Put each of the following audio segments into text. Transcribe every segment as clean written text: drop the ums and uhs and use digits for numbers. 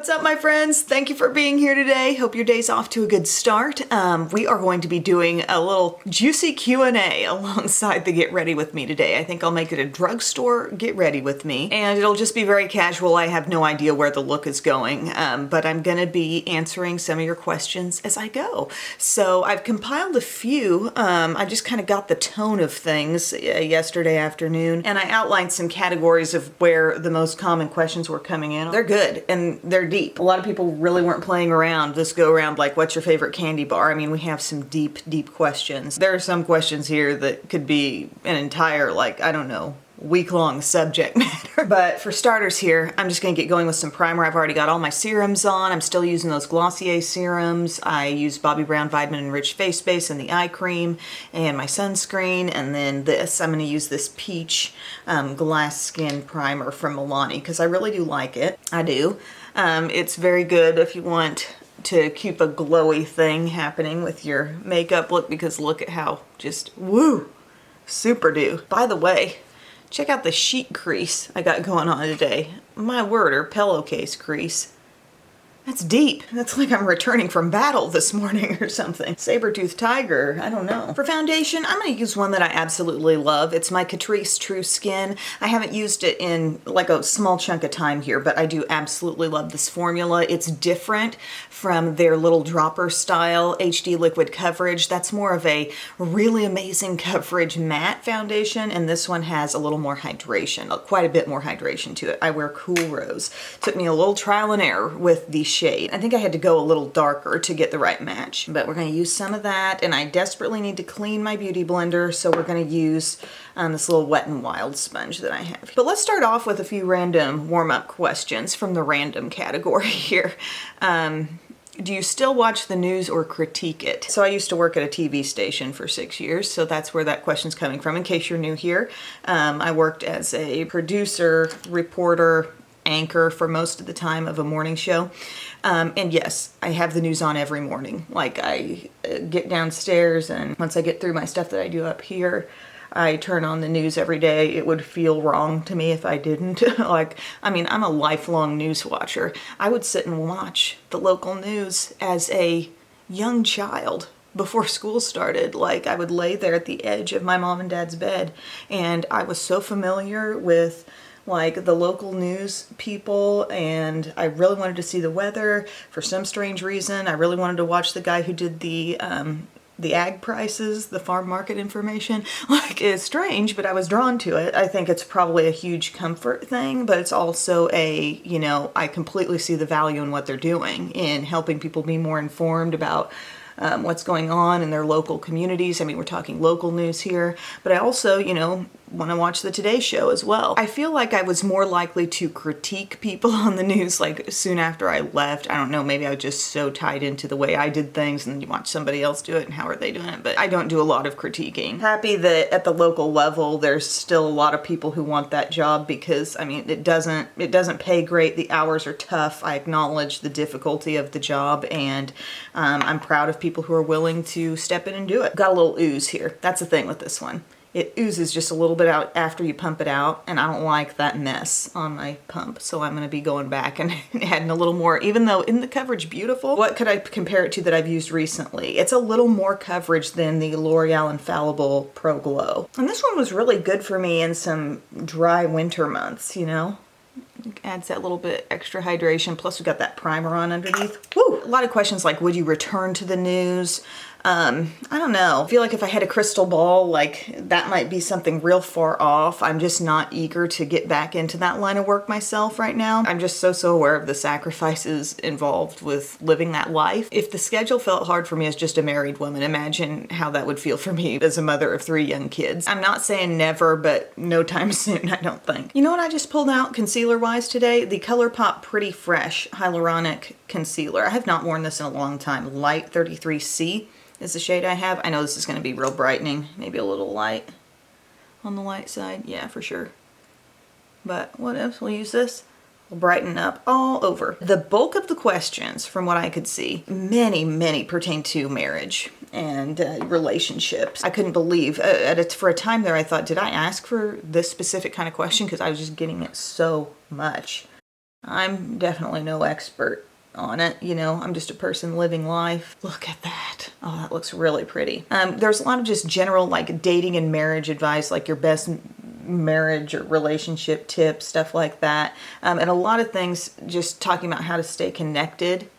What's up, my friends? Thank you for being here today. Hope your day's off to a good start. We are going to be doing a little juicy Q&A alongside the Get Ready With Me today. I think I'll make it a drugstore Get Ready With Me, and it'll just be very casual. I have no idea where the look is going, but I'm gonna be answering some of your questions as I go. So I've compiled a few. I just kind of got the tone of things yesterday afternoon, and I outlined some categories of where the most common questions were coming in. They're good, and they're deep. A lot of people really weren't playing around this go around, like, what's your favorite candy bar? I mean, we have some deep, deep questions. There are some questions here that could be an entire, like, I don't know, week-long subject matter. But for starters here, I'm just gonna get going with some primer. I've already got all my serums on. I'm still using those Glossier serums. I use Bobbi Brown Vitamin Enriched Face Base and the eye cream and my sunscreen. And then this, I'm gonna use this Peach Glass Skin Primer from Milani because I really do like it. I do. It's very good if you want to keep a glowy thing happening with your makeup look, because look at how just, woo, super do. By the way, check out the sheet crease I got going on today. My word, or pillowcase crease. That's deep. That's like I'm returning from battle this morning or something. Saber-toothed tiger, I don't know. For foundation, I'm gonna use one that I absolutely love. It's my Catrice True Skin. I haven't used it in like a small chunk of time here, but I do absolutely love this formula. It's different from their little dropper style HD liquid coverage. That's more of a really amazing coverage matte foundation, and this one has a little more hydration, quite a bit more hydration to it. I wear Cool Rose. Took me a little trial and error with the shade. I think I had to go a little darker to get the right match, but we're going to use some of that, and I desperately need to clean my beauty blender, so we're going to use this little Wet n Wild sponge that I have. But let's start off with a few random warm-up questions from the random category here. Do you still watch the news or critique it? So I used to work at a TV station for 6 years, so that's where that question's coming from. In case you're new here, I worked as a producer, reporter, anchor for most of the time of a morning show. And yes, I have the news on every morning. Like, I get downstairs, and once I get through my stuff that I do up here, I turn on the news every day. It would feel wrong to me if I didn't. Like, I mean, I'm a lifelong news watcher. I would sit and watch the local news as a young child before school started. Like, I would lay there at the edge of my mom and dad's bed, and I was so familiar with like the local news people, and I really wanted to see the weather for some strange reason. I really wanted to watch the guy who did the ag prices, the farm market information. Like, it's strange, but I was drawn to it. I think it's probably a huge comfort thing, but it's also a, you know, I completely see the value in what they're doing in helping people be more informed about what's going on in their local communities. I mean, we're talking local news here, but I also, you know, want to watch the Today Show as well. I feel like I was more likely to critique people on the news like soon after I left. I don't know, maybe I was just so tied into the way I did things, and then you watch somebody else do it and how are they doing it, but I don't do a lot of critiquing. Happy that at the local level there's still a lot of people who want that job, because I mean, it doesn't pay great, the hours are tough. I acknowledge the difficulty of the job, and I'm proud of people who are willing to step in and do it. Got a little ooze here. That's the thing with this one. It oozes just a little bit out after you pump it out, and I don't like that mess on my pump, so I'm going to be going back and adding a little more, even though in the coverage beautiful. What could I compare it to that I've used recently? It's a little more coverage than the L'Oreal Infallible Pro Glow. And this one was really good for me in some dry winter months, you know? Adds that little bit extra hydration, plus we got that primer on underneath. Woo! A lot of questions like, would you return to the news? I don't know. I feel like if I had a crystal ball, like, that might be something real far off. I'm just not eager to get back into that line of work myself right now. I'm just so aware of the sacrifices involved with living that life. If the schedule felt hard for me as just a married woman, imagine how that would feel for me as a mother of 3 young kids. I'm not saying never, but no time soon, I don't think. You know what I just pulled out concealer-wise today? The ColourPop Pretty Fresh Hyaluronic Concealer. I have not worn this in a long time. Light 33C. Is the shade I have. I know this is going to be real brightening, maybe a little light on the light side. Yeah, for sure. But what else? We'll use this. We'll brighten up all over. The bulk of the questions, from what I could see, many pertain to marriage and relationships. I couldn't believe, for a time there I thought, did I ask for this specific kind of question? Because I was just getting it so much. I'm definitely no expert on it, you know, I'm just a person living life. Look at that. Oh, that looks really pretty. There's a lot of just general like dating and marriage advice, like your best marriage or relationship tips, stuff like that. And a lot of things just talking about how to stay connected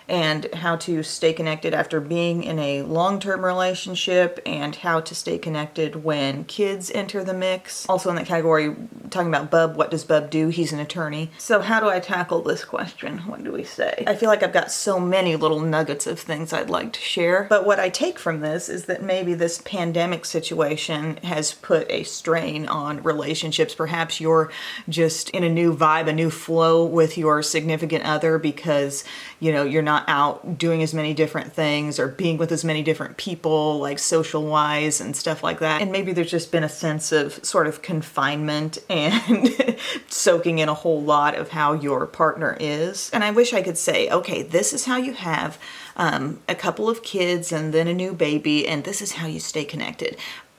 and how to stay connected after being in a long-term relationship and how to stay connected when kids enter the mix. Also in that category, talking about Bub, what does Bub do? He's an attorney. So how do I tackle this question? What do we say? I feel like I've got so many little nuggets of things I'd like to share, but what I take from this is that maybe this pandemic situation has put a strain on relationships. Perhaps you're just in a new vibe, a new flow with your significant other because, you know, you're not out doing as many different things or being with as many different people, like social wise and stuff like that. And maybe there's just been a sense of sort of confinement and soaking in a whole lot of how your partner is. And I wish I could say, okay, this is how you have a couple of kids and then a new baby, and this is how you stay connected.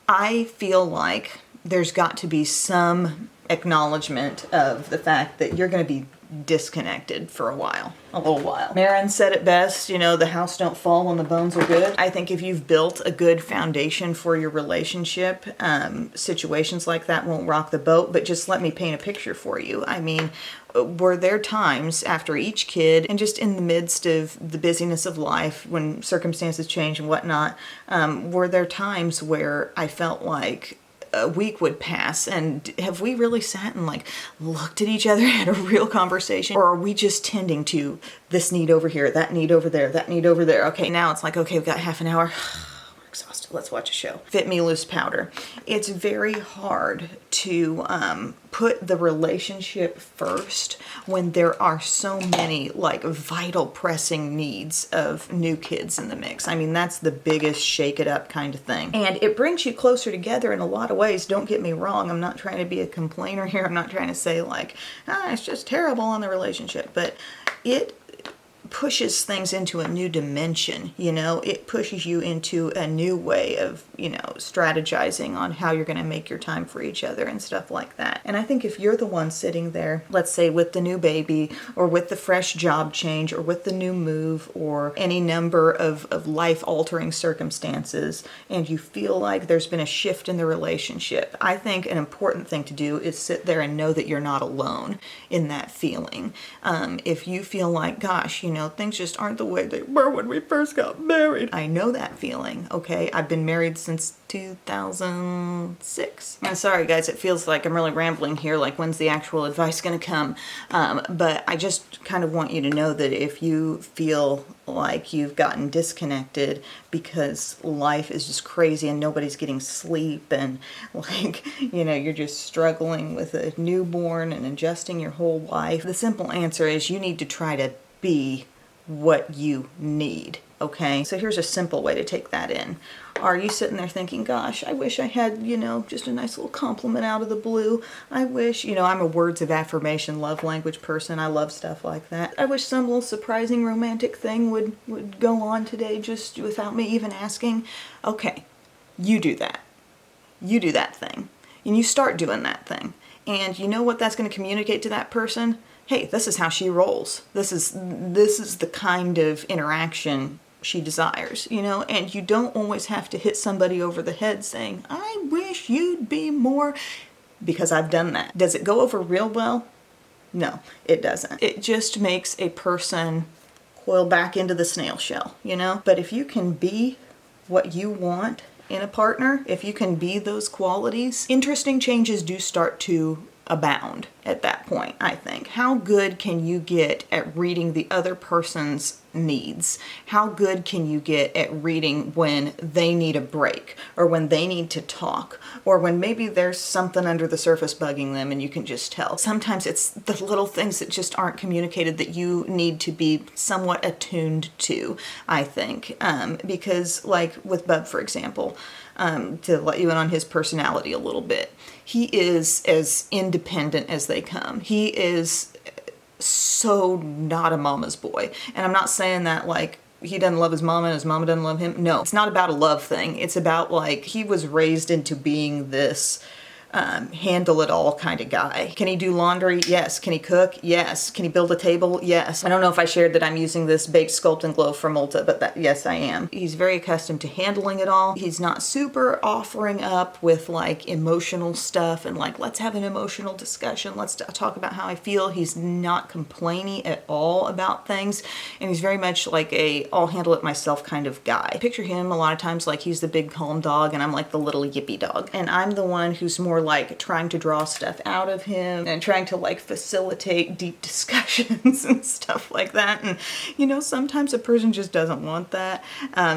I feel like there's got to be some acknowledgement of the fact that you're going to be disconnected for a little while. Marin said it best, you know, the house don't fall when the bones are good. I think if you've built a good foundation for your relationship, situations like that won't rock the boat, but just let me paint a picture for you. I mean, were there times after each kid and just in the midst of the busyness of life when circumstances change and whatnot, were there times where I felt like a week would pass and have we really sat and like looked at each other and had a real conversation? Or are we just tending to this need over here, that need over there, that need over there? Okay, now it's like, okay, we've got half an hour. We're exhausted. Let's watch a show. Fit Me Loose Powder. It's very hard to put the relationship first when there are so many like vital pressing needs of new kids in the mix. I mean, that's the biggest shake it up kind of thing. And it brings you closer together in a lot of ways. Don't get me wrong. I'm not trying to be a complainer here. I'm not trying to say like, it's just terrible on the relationship, but it pushes things into a new dimension, you know, it pushes you into a new way of, you know, strategizing on how you're going to make your time for each other and stuff like that. And I think if you're the one sitting there, let's say with the new baby or with the fresh job change or with the new move or any number of life altering circumstances, and you feel like there's been a shift in the relationship, I think an important thing to do is sit there and know that you're not alone in that feeling. If you feel like, gosh, you know, things just aren't the way they were when we first got married. I know that feeling, okay? I've been married since 2006. I'm sorry guys, it feels like I'm really rambling here, like when's the actual advice gonna come? But I just kind of want you to know that if you feel like you've gotten disconnected because life is just crazy and nobody's getting sleep and like, you know, you're just struggling with a newborn and adjusting your whole life, the simple answer is you need to try to be what you need, okay? So here's a simple way to take that in. Are you sitting there thinking, gosh, I wish I had, you know, just a nice little compliment out of the blue. I wish, you know, I'm a words of affirmation, love language person. I love stuff like that. I wish some little surprising romantic thing would go on today just without me even asking. Okay, you do that. You do that thing. And you start doing that thing. And you know what that's going to communicate to that person? Hey, this is how she rolls. This is the kind of interaction she desires, you know, and you don't always have to hit somebody over the head saying, I wish you'd be more, because I've done that. Does it go over real well? No, it doesn't. It just makes a person coil back into the snail shell, you know? But if you can be what you want in a partner, if you can be those qualities, interesting changes do start to abound at that point, I think. How good can you get at reading the other person's needs? How good can you get at reading when they need a break or when they need to talk or when maybe there's something under the surface bugging them and you can just tell? Sometimes it's the little things that just aren't communicated that you need to be somewhat attuned to, I think. Because like with Bub, for example, to let you in on his personality a little bit, he is as independent as they come. He is so not a mama's boy. And I'm not saying that like he doesn't love his mama and his mama doesn't love him. No, it's not about a love thing. It's about like he was raised into being this handle it all kind of guy. Can he do laundry? Yes. Can he cook? Yes. Can he build a table? Yes. I don't know if I shared that I'm using this baked sculpt and glow from Ulta, but yes, I am. He's very accustomed to handling it all. He's not super offering up with like emotional stuff and like, let's have an emotional discussion. Let's talk about how I feel. He's not complaining at all about things. And he's very much like I'll handle it myself kind of guy. I picture him a lot of times like he's the big calm dog and I'm like the little yippy dog. And I'm the one who's more like trying to draw stuff out of him and trying to like facilitate deep discussions and stuff like that. And you know, sometimes a person just doesn't want that.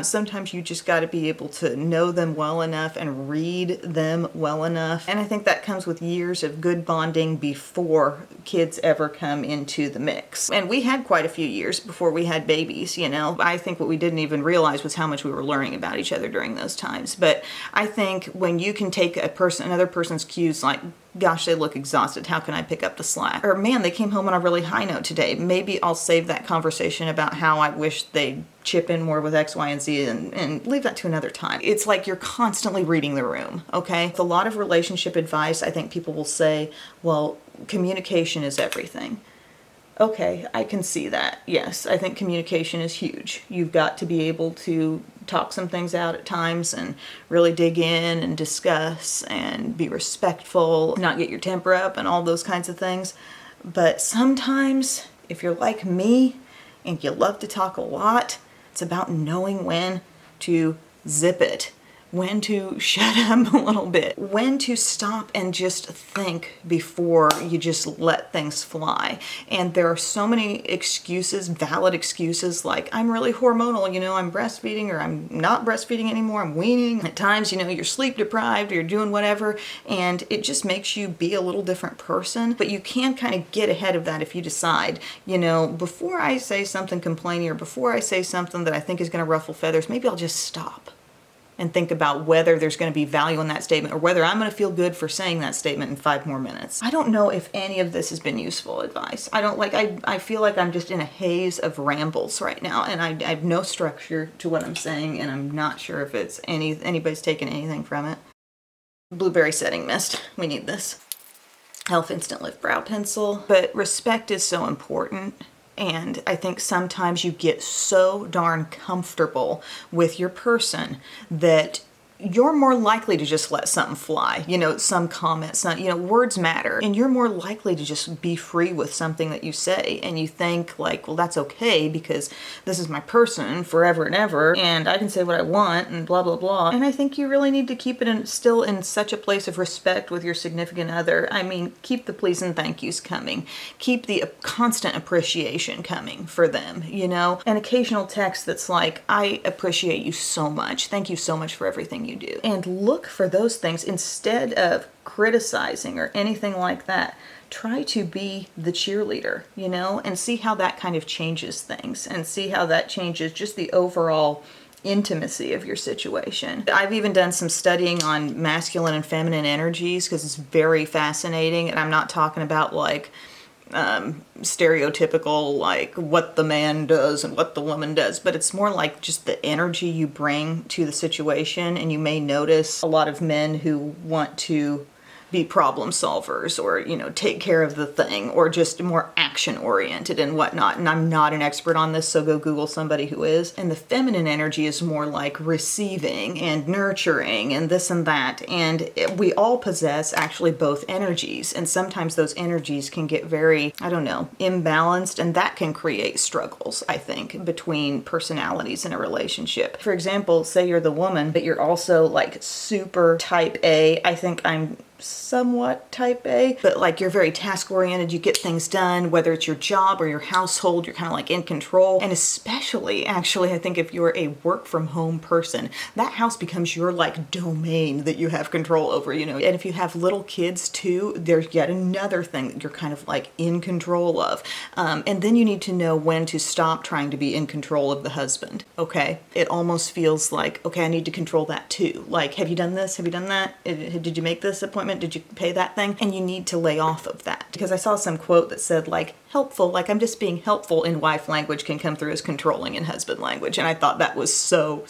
Sometimes you just got to be able to know them well enough and read them well enough. And I think that comes with years of good bonding before kids ever come into the mix. And we had quite a few years before we had babies, you know. I think what we didn't even realize was how much we were learning about each other during those times. But I think when you can take another person's cues like, gosh, they look exhausted, how can I pick up the slack? Or man, they came home on a really high note today. Maybe I'll save that conversation about how I wish they'd chip in more with X, Y, and Z and leave that to another time. It's like you're constantly reading the room, okay? With a lot of relationship advice, I think people will say, well, communication is everything. Okay, I can see that. Yes, I think communication is huge. You've got to be able to talk some things out at times and really dig in and discuss and be respectful, not get your temper up and all those kinds of things. But sometimes, if you're like me and you love to talk a lot, it's about knowing when to zip it, when to shut up a little bit, when to stop and just think before you just let things fly. And there are so many excuses, valid excuses, like I'm really hormonal, you know, I'm breastfeeding or I'm not breastfeeding anymore, I'm weaning. At times, you know, you're sleep deprived or you're doing whatever, and it just makes you be a little different person. But you can kind of get ahead of that if you decide, you know, before I say something complaining or before I say something that I think is going to ruffle feathers, maybe I'll just stop and think about whether there's going to be value in that statement or whether I'm going to feel good for saying that statement in 5 more minutes. I don't know if any of this has been useful advice. I feel like I'm just in a haze of rambles right now, and I have no structure to what I'm saying, and I'm not sure if it's anybody's taken anything from it. Blueberry setting mist. We need this. Elf Instant Lift Brow Pencil. But respect is so important. And I think sometimes you get so darn comfortable with your person that you're more likely to just let something fly, you know, some comments, you know, words matter, and you're more likely to just be free with something that you say, and you think like, well, that's okay because this is my person forever and ever, and I can say what I want and blah, blah, blah. And I think you really need to keep it still in such a place of respect with your significant other. I mean, keep the please and thank yous coming. Keep the constant appreciation coming for them, you know, an occasional text that's like, I appreciate you so much. Thank you so much for everything you do. And look for those things instead of criticizing or anything like that. Try to be the cheerleader, you know, and see how that kind of changes things and see how that changes just the overall intimacy of your situation. I've even done some studying on masculine and feminine energies because it's very fascinating, and I'm not talking about like stereotypical like what the man does and what the woman does, but it's more like just the energy you bring to the situation. And you may notice a lot of men who want to be problem solvers or, you know, take care of the thing or just more action oriented and whatnot. And I'm not an expert on this, so go Google somebody who is. And the feminine energy is more like receiving and nurturing and this and that. And we all possess actually both energies. And sometimes those energies can get very, I don't know, imbalanced, and that can create struggles, I think, between personalities in a relationship. For example, say you're the woman, but you're also like super type A. I think I'm somewhat type A, but like you're very task oriented, you get things done, whether it's your job or your household, you're kind of like in control. And especially actually, I think if you're a work from home person, that house becomes your like domain that you have control over, you know. And if you have little kids too, there's yet another thing that you're kind of like in control of. And then you need to know when to stop trying to be in control of the husband, okay? It almost feels like, okay, I need to control that too. Like, have you done this? Have you done that? Did you make this appointment? Did you pay that thing? And you need to lay off of that. Because I saw some quote that said like, helpful, like I'm just being helpful in wife language can come through as controlling in husband language. And I thought that was so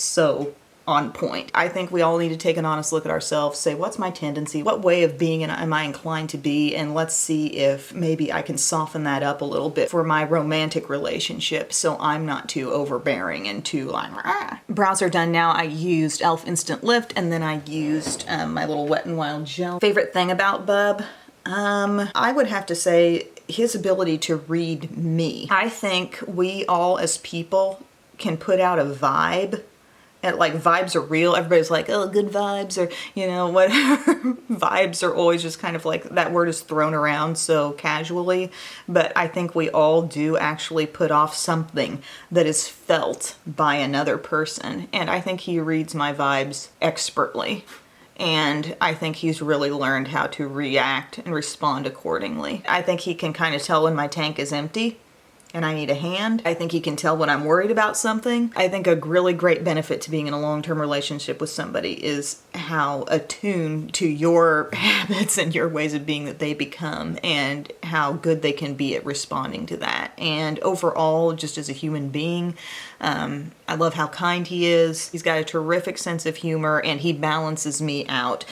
on point. I think we all need to take an honest look at ourselves, say, what's my tendency? What way of being am I inclined to be? And let's see if maybe I can soften that up a little bit for my romantic relationship so I'm not too overbearing and too like, ah. Brows are done now. I used e.l.f. Instant Lift, and then I used my little Wet n Wild gel. Favorite thing about Bub? I would have to say his ability to read me. I think we all as people can put out a vibe, and like vibes are real. Everybody's like, oh, good vibes, or you know, whatever. Vibes are always just kind of like, that word is thrown around so casually, but I think we all do actually put off something that is felt by another person, and I think he reads my vibes expertly. And I think he's really learned how to react and respond accordingly. I think he can kind of tell when my tank is empty and I need a hand. I think he can tell when I'm worried about something. I think a really great benefit to being in a long-term relationship with somebody is how attuned to your habits and your ways of being that they become, and how good they can be at responding to that. And overall, just as a human being, I love how kind he is. He's got a terrific sense of humor, and he balances me out,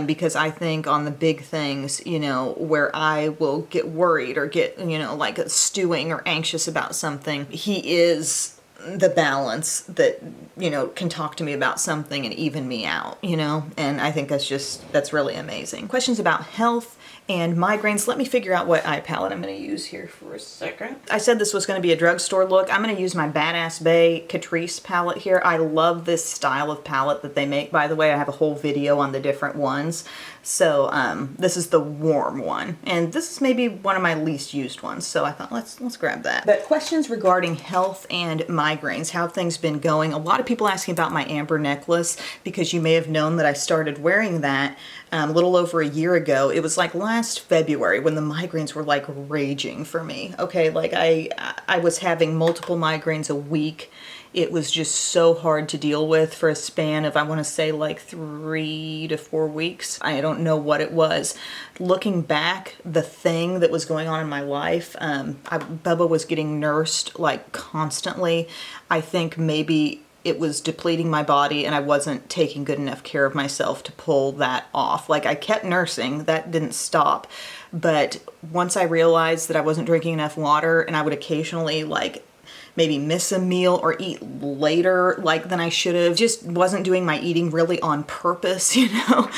because I think on the big things, you know, where I will get worried or get, you know, like stewing or anxious about something, he is the balance that, you know, can talk to me about something and even me out, you know, and I think that's really amazing. Questions about health and migraines. Let me figure out what eye palette I'm going to use here for a second. I said this was going to be a drugstore look. I'm going to use my Badass Bay Catrice palette here. I love this style of palette that they make. By the way, I have a whole video on the different ones. So this is the warm one, and this is maybe one of my least used ones. So I thought let's grab that. But questions regarding health and migraines. How have things been going? A lot of people asking about my amber necklace, because you may have known that I started wearing that a little over a year ago. It was like last February when the migraines were like raging for me. Okay, like I was having multiple migraines a week. It was just so hard to deal with for a span of, I want to say, like 3 to 4 weeks. I don't know what it was. Looking back, the thing that was going on in my life, Bubba was getting nursed like constantly. I think maybe it was depleting my body and I wasn't taking good enough care of myself to pull that off. Like, I kept nursing, that didn't stop. But once I realized that I wasn't drinking enough water, and I would occasionally like maybe miss a meal or eat later like than I should have. Just wasn't doing my eating really on purpose, you know,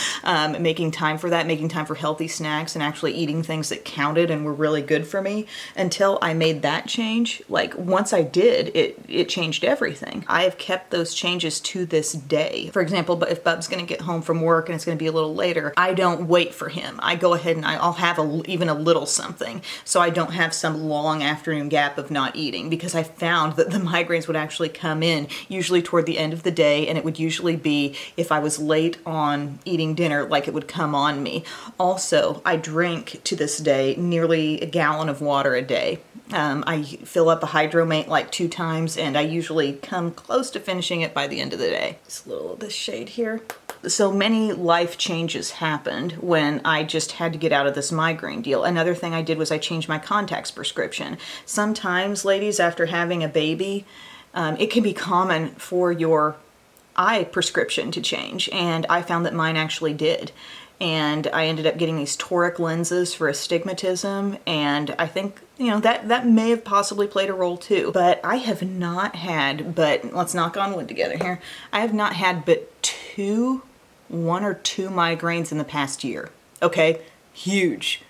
making time for that, making time for healthy snacks and actually eating things that counted and were really good for me, until I made that change. Like, once I did, it changed everything. I have kept those changes to this day. For example, but if Bub's gonna get home from work and it's gonna be a little later, I don't wait for him. I go ahead and I'll have even a little something, so I don't have some long afternoon gap of not eating, because I found that the migraines would actually come in usually toward the end of the day, and it would usually be if I was late on eating dinner, like it would come on me. Also, I drink to this day nearly a gallon of water a day. I fill up a Hydromate like 2 times, and I usually come close to finishing it by the end of the day. Just a little of this shade here. So many life changes happened when I just had to get out of this migraine deal. Another thing I did was I changed my contacts prescription. Sometimes, ladies, after having a baby, it can be common for your eye prescription to change, and I found that mine actually did. And I ended up getting these toric lenses for astigmatism, and I think, you know, that may have possibly played a role too. But I have not had, but let's knock on wood together here, I have not had but 1 or 2 migraines in the past year. Okay, huge.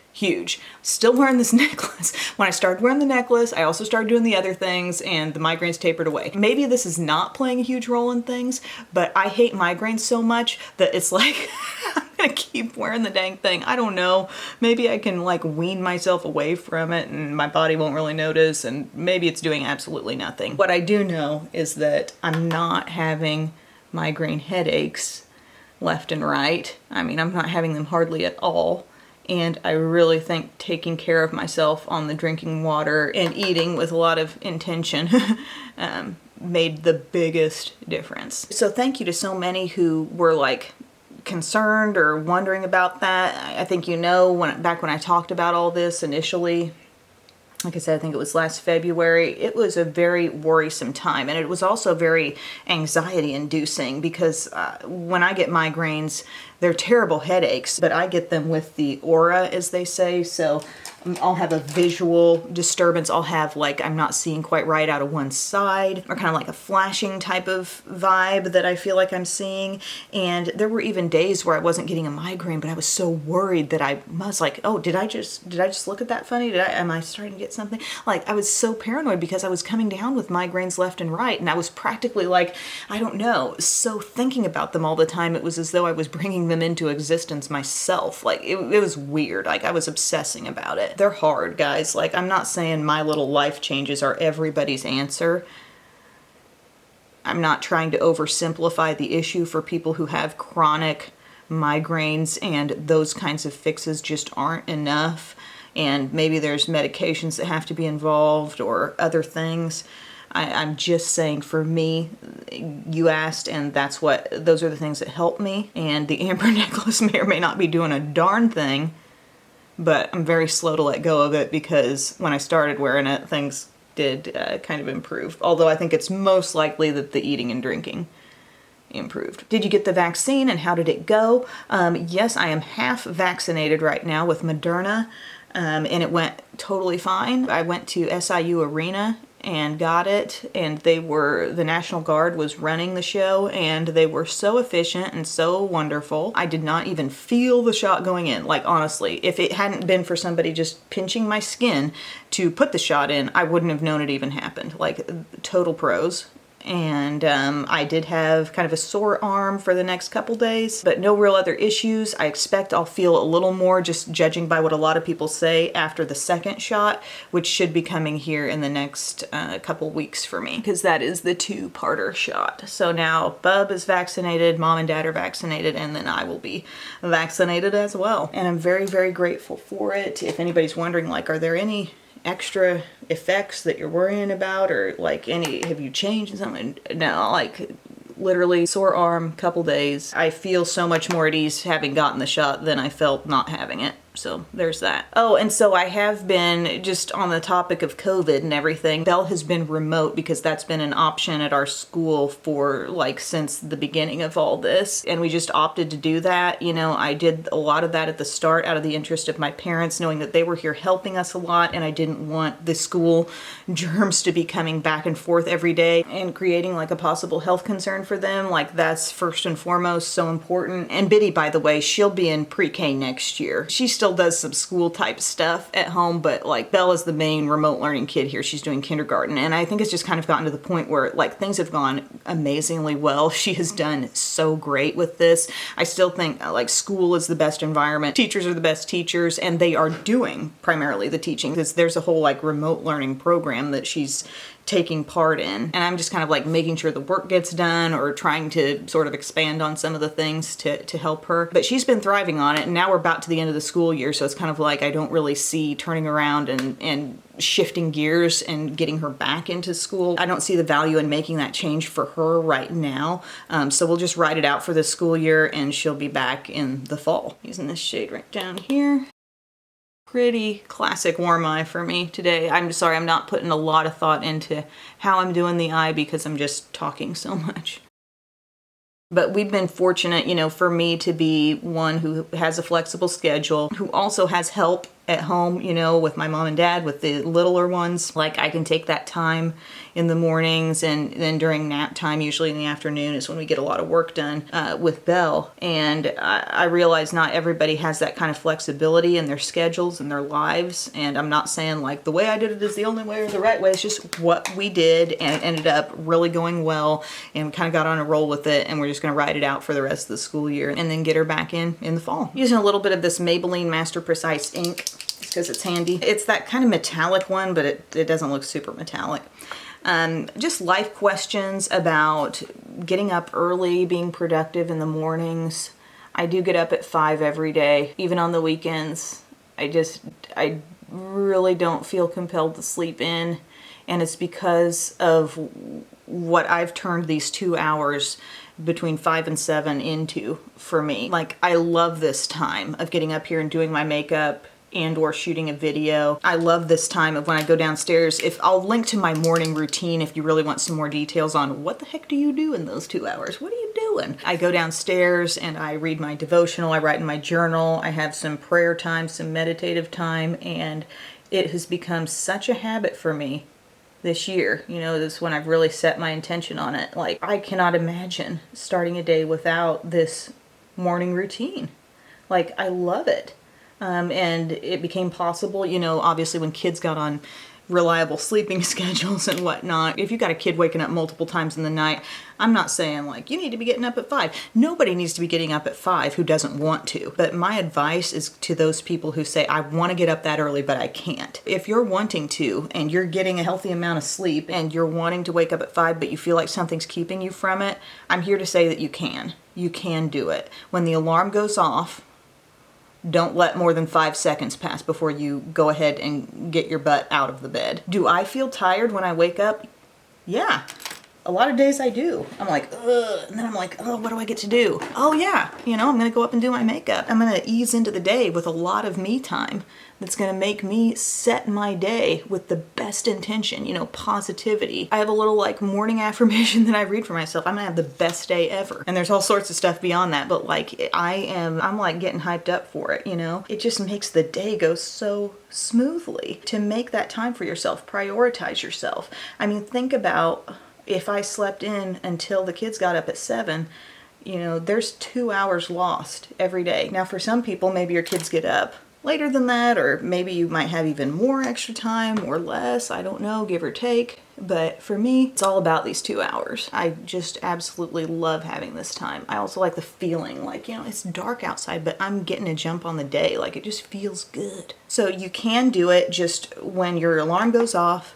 Still wearing this necklace. When I started wearing the necklace, I also started doing the other things, and the migraines tapered away. Maybe this is not playing a huge role in things, but I hate migraines so much that it's like, I'm gonna keep wearing the dang thing. I don't know. Maybe I can like wean myself away from it and my body won't really notice, and maybe it's doing absolutely nothing. What I do know is that I'm not having migraine headaches left and right. I mean, I'm not having them hardly at all. And I really think taking care of myself on the drinking water and eating with a lot of intention made the biggest difference. So thank you to so many who were like concerned or wondering about that. I think, you know, back when I talked about all this initially, like I said, I think it was last February. It was a very worrisome time, and it was also very anxiety inducing because when I get migraines, they're terrible headaches, but I get them with the aura, as they say. So I'll have a visual disturbance. I'll have like, I'm not seeing quite right out of one side, or kind of like a flashing type of vibe that I feel like I'm seeing. And there were even days where I wasn't getting a migraine, but I was so worried that I was like, oh, did I just look at that funny? Am I starting to get something? Like, I was so paranoid because I was coming down with migraines left and right, and I was practically like, I don't know, so thinking about them all the time. It was as though I was bringing them into existence myself. Like, it was weird. Like, I was obsessing about it. They're hard, guys. Like, I'm not saying my little life changes are everybody's answer. I'm not trying to oversimplify the issue for people who have chronic migraines, and those kinds of fixes just aren't enough. And maybe there's medications that have to be involved or other things. I'm just saying, for me, you asked, and those are the things that help me. And the amber necklace may or may not be doing a darn thing, but I'm very slow to let go of it because when I started wearing it, things did kind of improve. Although I think it's most likely that the eating and drinking improved. Did you get the vaccine, and how did it go? Yes, I am half vaccinated right now with Moderna, and it went totally fine. I went to SIU Arena and got it, and the National Guard was running the show, and they were so efficient and so wonderful. I did not even feel the shot going in. Like, honestly, if it hadn't been for somebody just pinching my skin to put the shot in, I wouldn't have known it even happened. Like, total pros. And I did have kind of a sore arm for the next couple days, but no real other issues. I expect I'll feel a little more, just judging by what a lot of people say, after the second shot, which should be coming here in the next couple weeks for me, because that is the two-parter shot. So now Bub is vaccinated, Mom and Dad are vaccinated, and then I will be vaccinated as well. And I'm very, very grateful for it. If anybody's wondering, like, are there any extra effects that you're worrying about, or like have you changed something? No, like, literally sore arm, couple days. I feel so much more at ease having gotten the shot than I felt not having it. So there's that. Oh, and so I have been, just on the topic of COVID and everything, Belle has been remote because that's been an option at our school for like since the beginning of all this. And we just opted to do that. You know, I did a lot of that at the start out of the interest of my parents, knowing that they were here helping us a lot, and I didn't want the school germs to be coming back and forth every day and creating like a possible health concern for them. Like, that's first and foremost so important. And Biddy, by the way, she'll be in pre-K next year. She still does some school type stuff at home, but like, Bella's the main remote learning kid here. She's doing kindergarten, and I think it's just kind of gotten to the point where like things have gone amazingly well. She has done so great with this. I still think like school is the best environment. Teachers are the best teachers, and they are doing primarily the teaching, because there's a whole like remote learning program that she's taking part in, and I'm just kind of like making sure the work gets done, or trying to sort of expand on some of the things to help her. But she's been thriving on it, and now we're about to the end of the school year, so it's kind of like I don't really see turning around and shifting gears and getting her back into school. I don't see the value in making that change for her right now. So we'll just ride it out for this school year, and she'll be back in the fall. Using this shade right down here. Pretty classic warm eye for me today. I'm sorry, I'm not putting a lot of thought into how I'm doing the eye because I'm just talking so much. But we've been fortunate, you know, for me to be one who has a flexible schedule, who also has help at home, you know, with my mom and dad, with the littler ones. Like, I can take that time in the mornings, and then during nap time, usually in the afternoon, is when we get a lot of work done with Belle. And I realize not everybody has that kind of flexibility in their schedules and their lives. And I'm not saying like the way I did it is the only way or the right way. It's just what we did, and it ended up really going well, and we kind of got on a roll with it, and we're just going to ride it out for the rest of the school year and then get her back in the fall. Using a little bit of this Maybelline Master Precise ink because it's handy. It's that kind of metallic one, but it doesn't look super metallic. Just life questions about getting up early, being productive in the mornings. I do get up at 5 every day, even on the weekends. I really don't feel compelled to sleep in, and it's because of what I've turned these 2 hours between 5 and 7 into for me. Like, I love this time of getting up here and doing my makeup, and or shooting a video. I love this time of when I go downstairs. If I'll link to my morning routine if you really want some more details on what the heck do you do in those 2 hours? What are you doing? I go downstairs and I read my devotional, I write in my journal, I have some prayer time, some meditative time, and it has become such a habit for me this year. You know, this is when I've really set my intention on it. Like, I cannot imagine starting a day without this morning routine. Like, I love it. And it became possible, you know, obviously when kids got on reliable sleeping schedules and whatnot. If you got a kid waking up multiple times in the night, I'm not saying like you need to be getting up at 5. Nobody needs to be getting up at 5 who doesn't want to. But my advice is to those people who say, I want to get up that early, but I can't. If you're wanting to and you're getting a healthy amount of sleep and you're wanting to wake up at 5, but you feel like something's keeping you from it, I'm here to say that you can. You can do it. When the alarm goes off, don't let more than 5 seconds pass before you go ahead and get your butt out of the bed. Do I feel tired when I wake up? Yeah. A lot of days I do. I'm like, ugh, and then I'm like, oh, what do I get to do? Oh yeah, you know, I'm gonna go up and do my makeup. I'm gonna ease into the day with a lot of me time that's gonna make me set my day with the best intention, you know, positivity. I have a little like morning affirmation that I read for myself. I'm gonna have the best day ever. And there's all sorts of stuff beyond that, but like I'm like getting hyped up for it, you know? It just makes the day go so smoothly. To make that time for yourself, prioritize yourself. I mean, think about if I slept in until the kids got up at 7, you know, there's 2 hours lost every day. Now for some people, maybe your kids get up later than that, or maybe you might have even more extra time or less, I don't know, give or take. But for me, it's all about these 2 hours. I just absolutely love having this time. I also like the feeling like, you know, it's dark outside, but I'm getting a jump on the day. Like, it just feels good. So you can do it just when your alarm goes off.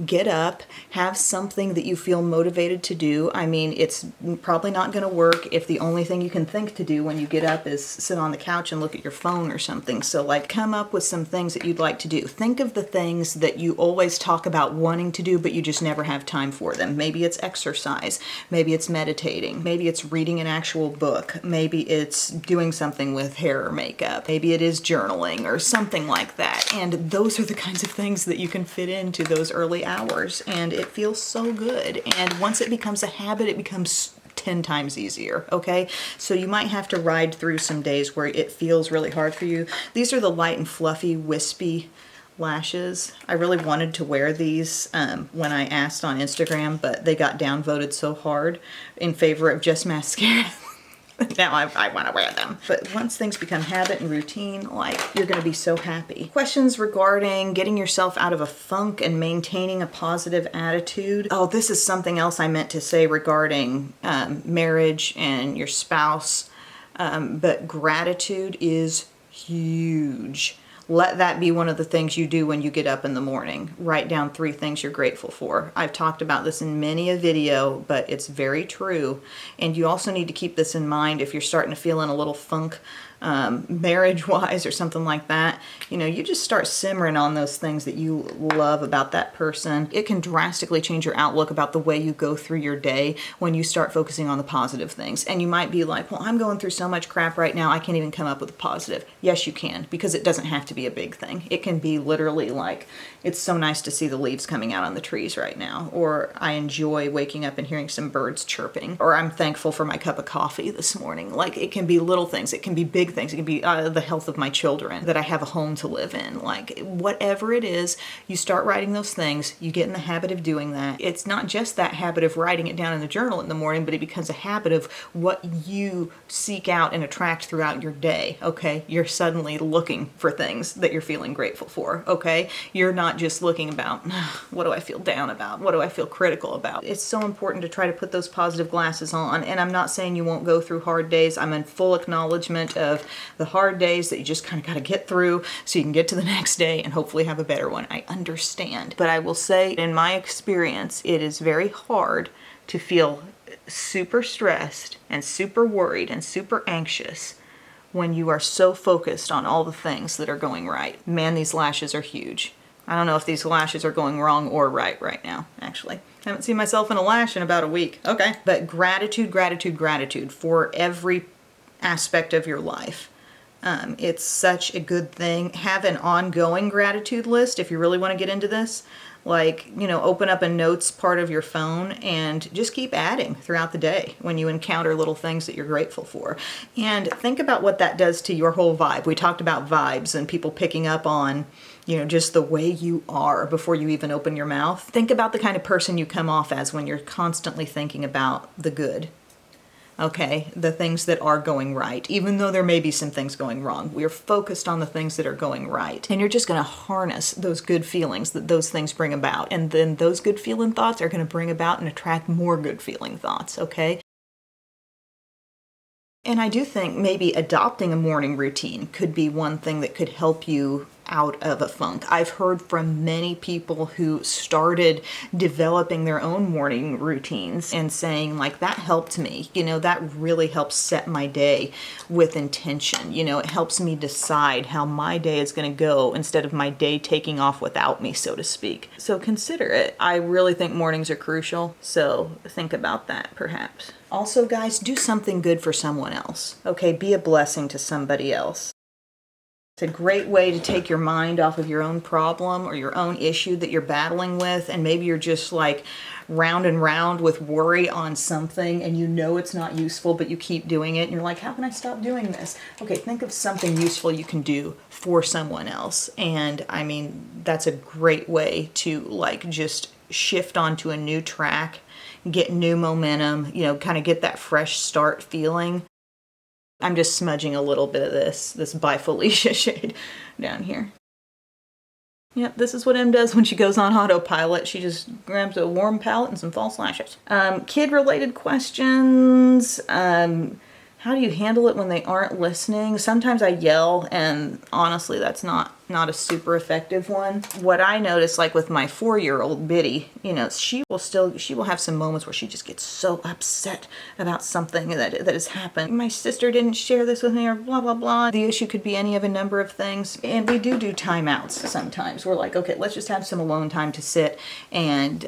Get up, have something that you feel motivated to do. I mean, it's probably not going to work if the only thing you can think to do when you get up is sit on the couch and look at your phone or something. So like, come up with some things that you'd like to do. Think of the things that you always talk about wanting to do, but you just never have time for them. Maybe it's exercise, maybe it's meditating, maybe it's reading an actual book, maybe it's doing something with hair or makeup, maybe it is journaling or something like that. And those are the kinds of things that you can fit into those early hours, and it feels so good. And once it becomes a habit, it becomes 10 times easier, okay? So you might have to ride through some days where it feels really hard for you. These are the light and fluffy Wispie lashes. I really wanted to wear these when I asked on Instagram, but they got downvoted so hard in favor of just mascara. Now I want to wear them. But once things become habit and routine, like, you're going to be so happy. Questions regarding getting yourself out of a funk and maintaining a positive attitude. Oh, this is something else I meant to say regarding marriage and your spouse. But gratitude is huge. Let that be one of the things you do when you get up in the morning. Write down 3 things you're grateful for. I've talked about this in many a video, but it's very true. And you also need to keep this in mind if you're starting to feel in a little funk marriage-wise or something like that. You know, you just start simmering on those things that you love about that person. It can drastically change your outlook about the way you go through your day when you start focusing on the positive things. And you might be like, well, I'm going through so much crap right now, I can't even come up with a positive. Yes, you can, because it doesn't have to be a big thing. It can be literally like, it's so nice to see the leaves coming out on the trees right now, or I enjoy waking up and hearing some birds chirping, or I'm thankful for my cup of coffee this morning. Like, it can be little things, it can be big things, it can be the health of my children, that I have a home to live in. Like, whatever it is, you start writing those things, you get in the habit of doing that. It's not just that habit of writing it down in the journal in the morning, but it becomes a habit of what you seek out and attract throughout your day, okay? You're suddenly looking for things that you're feeling grateful for, okay? You're not just looking about, what do I feel down about? What do I feel critical about? It's so important to try to put those positive glasses on. And I'm not saying you won't go through hard days. I'm in full acknowledgement of the hard days that you just kind of got to get through so you can get to the next day and hopefully have a better one. I understand. But I will say, in my experience, it is very hard to feel super stressed and super worried and super anxious when you are so focused on all the things that are going right. Man, these lashes are huge. I don't know if these lashes are going wrong or right now, actually. I haven't seen myself in a lash in about a week. Okay. But gratitude, gratitude, gratitude for every aspect of your life. It's such a good thing. Have an ongoing gratitude list if you really want to get into this. Like, you know, open up a notes part of your phone and just keep adding throughout the day when you encounter little things that you're grateful for. And think about what that does to your whole vibe. We talked about vibes and people picking up on, you know, just the way you are before you even open your mouth. Think about the kind of person you come off as when you're constantly thinking about the good. Okay, the things that are going right, even though there may be some things going wrong. We are focused on the things that are going right. And you're just going to harness those good feelings that those things bring about. And then those good feeling thoughts are going to bring about and attract more good feeling thoughts, okay? And I do think maybe adopting a morning routine could be one thing that could help you out of a funk. I've heard from many people who started developing their own morning routines and saying like, that helped me. You know, that really helps set my day with intention. You know, it helps me decide how my day is going to go instead of my day taking off without me, so to speak. So consider it. I really think mornings are crucial. So think about that perhaps. Also, guys, do something good for someone else. Okay, be a blessing to somebody else. It's a great way to take your mind off of your own problem or your own issue that you're battling with, and maybe you're just like round and round with worry on something and you know it's not useful, but you keep doing it and you're like, how can I stop doing this? Okay, think of something useful you can do for someone else. And I mean, that's a great way to like just shift onto a new track, get new momentum, you know, kind of get that fresh start feeling. I'm just smudging a little bit of this By Felicia shade down here. Yep, this is what Em does when she goes on autopilot. She just grabs a warm palette and some false lashes. Kid-related questions. How do you handle it when they aren't listening? Sometimes I yell, and honestly, that's not a super effective one. What I notice, like with my 4-year-old Biddy, you know, she will have some moments where she just gets so upset about something that has happened. My sister didn't share this with me, or blah, blah, blah. The issue could be any of a number of things. And we do timeouts sometimes. We're like, okay, let's just have some alone time to sit and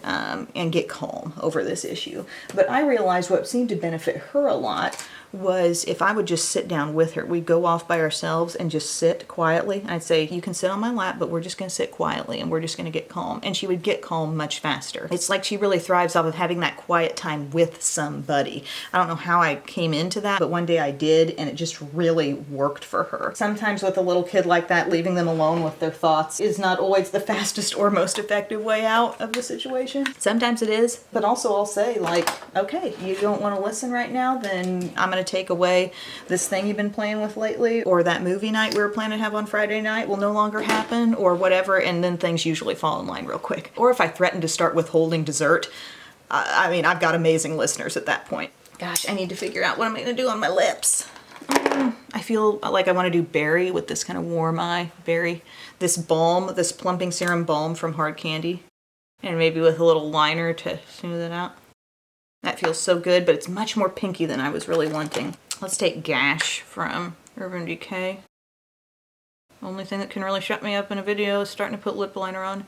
get calm over this issue. But I realized what seemed to benefit her a lot was if I would just sit down with her. We'd go off by ourselves and just sit quietly. I'd say, you can sit on my lap, but we're just going to sit quietly and we're just going to get calm. And she would get calm much faster. It's like she really thrives off of having that quiet time with somebody. I don't know how I came into that, but one day I did, and it just really worked for her. Sometimes with a little kid like that, leaving them alone with their thoughts is not always the fastest or most effective way out of the situation. Sometimes it is, but also I'll say like, okay, you don't want to listen right now, then I'm going to take away this thing you've been playing with lately, or that movie night we were planning to have on Friday night will no longer happen, or whatever, and then things usually fall in line real quick. Or if I threaten to start withholding dessert, I mean, I've got amazing listeners at that point. Gosh, I need to figure out what I'm going to do on my lips. I feel like I want to do berry with this kind of warm eye berry. This balm, this plumping serum balm from Hard Candy, and maybe with a little liner to smooth it out. That feels so good, but it's much more pinky than I was really wanting. Let's take Gash from Urban Decay. Only thing that can really shut me up in a video is starting to put lip liner on.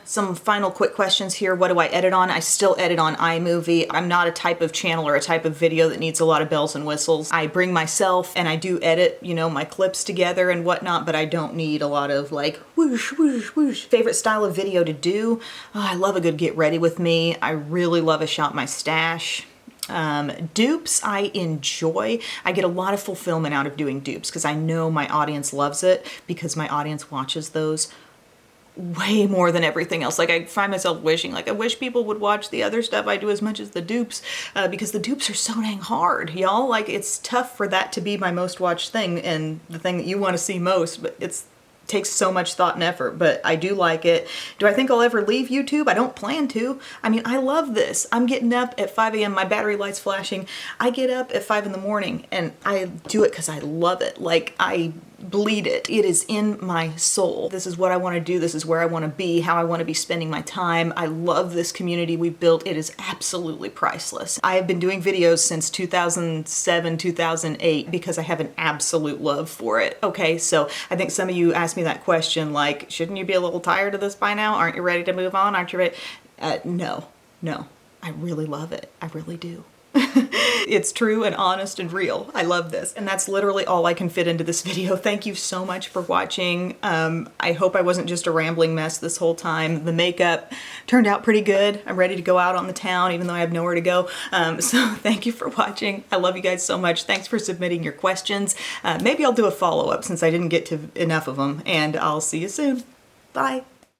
Some final quick questions here. What do I edit on? I still edit on iMovie. I'm not a type of channel or a type of video that needs a lot of bells and whistles. I bring myself and I do edit, you know, my clips together and whatnot, but I don't need a lot of like whoosh, whoosh, whoosh. Favorite style of video to do? Oh, I love a good get ready with me. I really love a shot my stash. Dupes I enjoy. I get a lot of fulfillment out of doing dupes because I know my audience loves it, because my audience watches those way more than everything else. Like I find myself wishing, like I wish people would watch the other stuff I do as much as the dupes, because the dupes are so dang hard, y'all. Like it's tough for that to be my most watched thing and the thing that you want to see most, but it takes so much thought and effort, but I do like it. Do I think I'll ever leave YouTube? I don't plan to. I mean, I love this. I'm getting up at 5 a.m. My battery light's flashing. I get up at 5 in the morning and I do it because I love it. Like I bleed it. It is in my soul. This is what I want to do. This is where I want to be, how I want to be spending my time. I love this community we've built. It is absolutely priceless. I have been doing videos since 2007, 2008 because I have an absolute love for it. Okay, so I think some of you asked me that question like, shouldn't you be a little tired of this by now? Aren't you ready to move on? Aren't you ready? No. I really love it. I really do. It's true and honest and real. I love this. And that's literally all I can fit into this video. Thank you so much for watching. I hope I wasn't just a rambling mess this whole time. The makeup turned out pretty good. I'm ready to go out on the town even though I have nowhere to go. So thank you for watching. I love you guys so much. Thanks for submitting your questions. Maybe I'll do a follow-up since I didn't get to enough of them, and I'll see you soon. Bye.